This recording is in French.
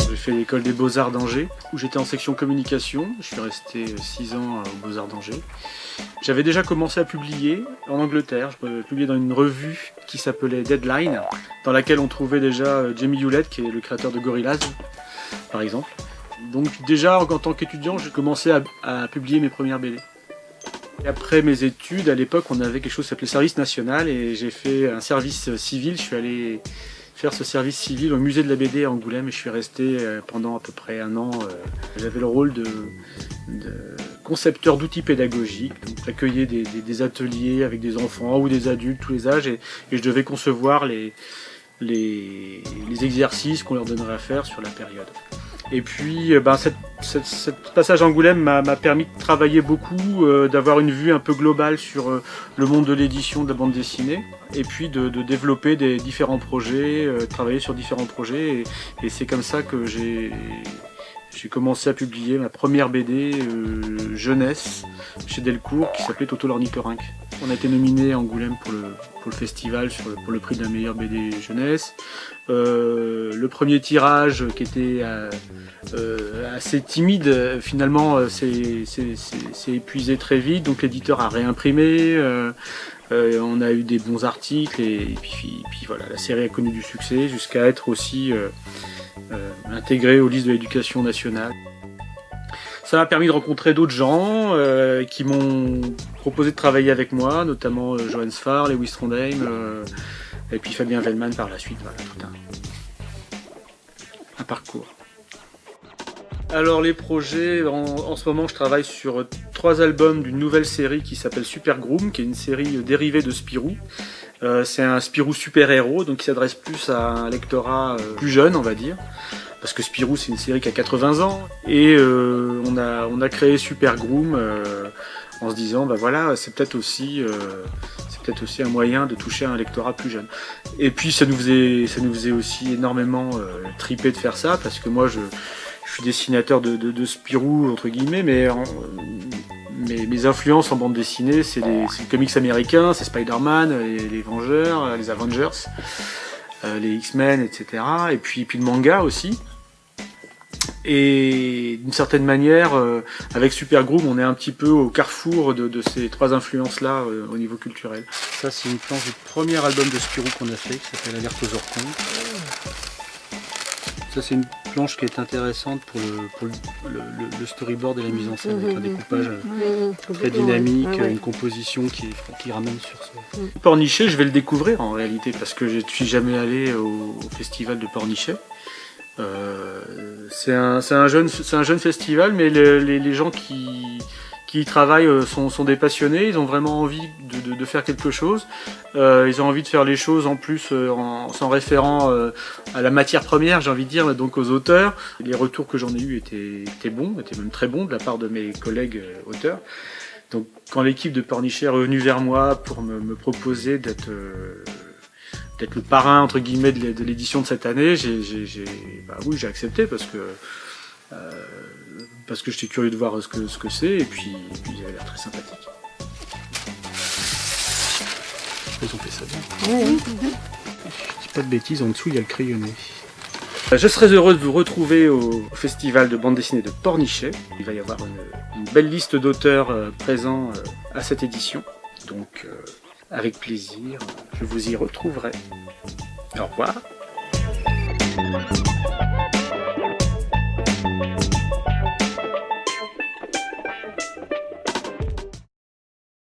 J'ai fait l'école des Beaux-Arts d'Angers, où j'étais en section communication. Je suis resté 6 ans aux Beaux-Arts d'Angers. J'avais déjà commencé à publier en Angleterre. Je publiais dans une revue qui s'appelait Deadline, dans laquelle on trouvait déjà Jamie Hewlett, qui est le créateur de Gorillaz, par exemple. Donc déjà, en tant qu'étudiant, j'ai commencé à publier mes premières BD. Et après mes études, à l'époque, on avait quelque chose qui s'appelait service national, et j'ai fait un service civil. Je suis allé faire ce service civil au musée de la BD à Angoulême, et je suis resté pendant à peu près 1 an. J'avais le rôle de concepteur d'outils pédagogiques, donc j'accueillais des ateliers avec des enfants ou des adultes, tous les âges, et je devais concevoir les exercices qu'on leur donnerait à faire sur la période. Et puis cette passage à Angoulême m'a permis de travailler beaucoup, d'avoir une vue un peu globale sur le monde de l'édition de la bande dessinée, et puis de développer des différents projets, travailler sur différents projets, et c'est comme ça que j'ai commencé à publier ma première BD jeunesse chez Delcourt, qui s'appelait Toto l'ornithorynque. On a été nominé à Angoulême pour le festival pour le prix de la meilleure BD jeunesse. Le premier tirage, qui était assez timide, finalement s'est épuisé très vite, donc l'éditeur a réimprimé. On a eu des bons articles, et puis voilà, la série a connu du succès jusqu'à être aussi intégrée aux listes de l'éducation nationale. Ça m'a permis de rencontrer d'autres gens qui m'ont proposé de travailler avec moi, notamment Johannes Farr, Lewis Trondheim, et puis Fabien Vellman par la suite. Voilà, tout un parcours. Alors les projets, en ce moment je travaille sur 3 albums d'une nouvelle série qui s'appelle Super Groom, qui est une série dérivée de Spirou. C'est un Spirou super-héros, donc qui s'adresse plus à un lectorat plus jeune, on va dire. Parce que Spirou, c'est une série qui a 80 ans, et on a créé Super Groom en se disant, bah voilà, c'est peut-être aussi un moyen de toucher un lectorat plus jeune. Et puis ça nous faisait aussi énormément triper de faire ça, parce que moi je suis dessinateur de Spirou, entre guillemets, mais mes influences en bande dessinée, c'est les comics américains, c'est Spider-Man, les Vengeurs, les Avengers, les X-Men, etc. Et puis le manga aussi. Et d'une certaine manière, avec Super Groom, on est un petit peu au carrefour de ces 3 influences-là au niveau culturel. Ça, c'est une planche du premier album de Spirou qu'on a fait, qui s'appelle Alerte aux Orcons. Ça, c'est une planche qui est intéressante pour le storyboard et la mise en scène, avec un découpage très dynamique, une composition qui ramène sur ça. Pornichet, je vais le découvrir en réalité, parce que je ne suis jamais allé au festival de Pornichet. C'est un jeune festival, mais les gens qui y travaillent sont des passionnés. Ils ont vraiment envie de faire quelque chose. Ils ont envie de faire les choses en plus s'en référant à la matière première, j'ai envie de dire, donc aux auteurs. Les retours que j'en ai eus étaient bons, étaient même très bons de la part de mes collègues auteurs. Donc quand l'équipe de Pornichet est revenue vers moi pour me proposer d'être le parrain, entre guillemets, de l'édition de cette année, j'ai accepté, parce que j'étais curieux de voir ce que c'est, et puis ils avaient l'air très sympathiques. Ils ont fait ça bien. Oui. Je dis pas de bêtises, en dessous il y a le crayonné. Je serais heureux de vous retrouver au festival de bande dessinée de Pornichet. Il va y avoir une belle liste d'auteurs présents à cette édition, donc avec plaisir, je vous y retrouverai. Au revoir.